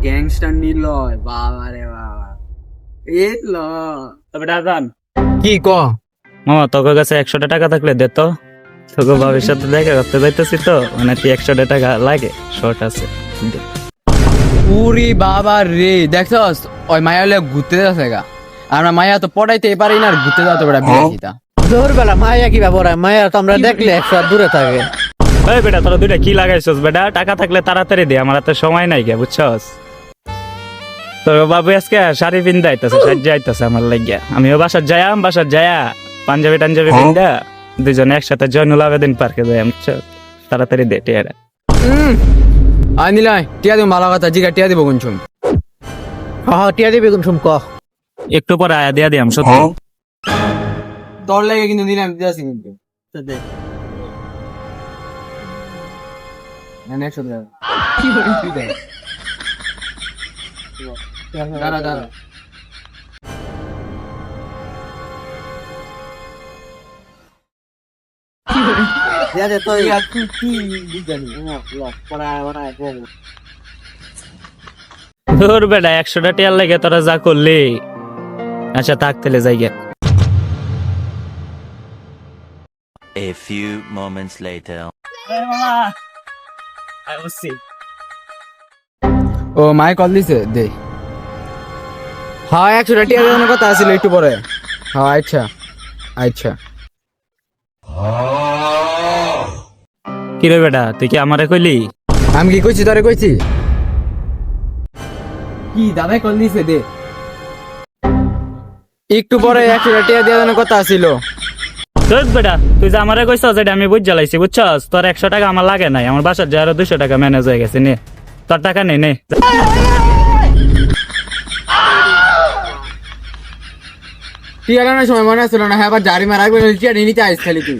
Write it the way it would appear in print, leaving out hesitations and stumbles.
Gangster নিল বাবা রে বাবা। তবে দাদান কি ক মামা তোর কাছে 100 টাকা থাকলে দে তো, তোকে ভবিষ্যতে দেখা করতে যাইতেছি তো, মানে 100 টাকা লাগে, শর্ট আছে। উরি বাবা রে, দেখছস ওই মায়া হলে ঘুরতে যাচ্ছে গা। আমরা মায়া তো পড়াইতে পারি না, আর ঘুরতে যাওয়া তো বেটা বিরাকিতা। দুপুরবেলা মায়া কি ব্যাপার? মায়া তো আমরা দেখলে 100 দূরে থাকে। ওই বেটা তোরা দুইটা কি লাগাইছস বেটা? টাকা থাকলে তাড়াতাড়ি দে, আমার হাতে সময় নাই গে, বুঝছস? তোর বাবু আজকে শাড়ি পিন্দা আইতাছে, সাজ্জা আইতাছে আমার লাগিয়া। আমিও বাসার যায়া পাঞ্জাবি টাঞ্জাবি পিন্দা দুইজনে একসাথে জয়নুল আবেদিন পার্কে যাই, বুঝছস? তাড়াতাড়ি দে টিয়ারা। আয় নিলাই টিয়া দিব, ভালো কথা, জিগা টিয়া দিব কোনছুম। হ্যাঁ টিয়া দিবি কোন শুম ক। একটু পরে আয়া দিয়া দিয়াম সত্যি। তোর লাগে কিন্তু নিলাম দিয়াছি কিন্তু। না 100 টাকা। দাঁড়া দাঁড়া। ধর বেটা 100 টিয়ার লাগে তোরা যা করলি। আচ্ছা থাক তাহলে যাই গে। A few moments later. ও মাই কল দিছে দে। হ্যাঁ 100 টিয়া দেওয়ার কথা আছিল একটু পরে। হ্যাঁ আচ্ছা আচ্ছা। কি রে বেটা তুই কি আমারে কইলি? আমি কি কইছি তোরে কইছি? কি দাদাই কল দিছে দে। একটু পরে 100 টিয়া দেওয়ার কথা আছিল। ধর বেটা তুই যে আমারে কইছস এটা আমি বুঝ জ্বালাইছি, বুঝছস? তোর 100 টাকা আমার লাগে নাই, আমার বাসার যে আরো 200 টাকা ম্যানেজ হয়ে গেছে, নে তোর টাকা নেই নে। টিয়া লাগানোর সময় মনে আসছিল না, হ্যাঁ আবার জারি মারা টিয়া নিতে আইস খালি তুই।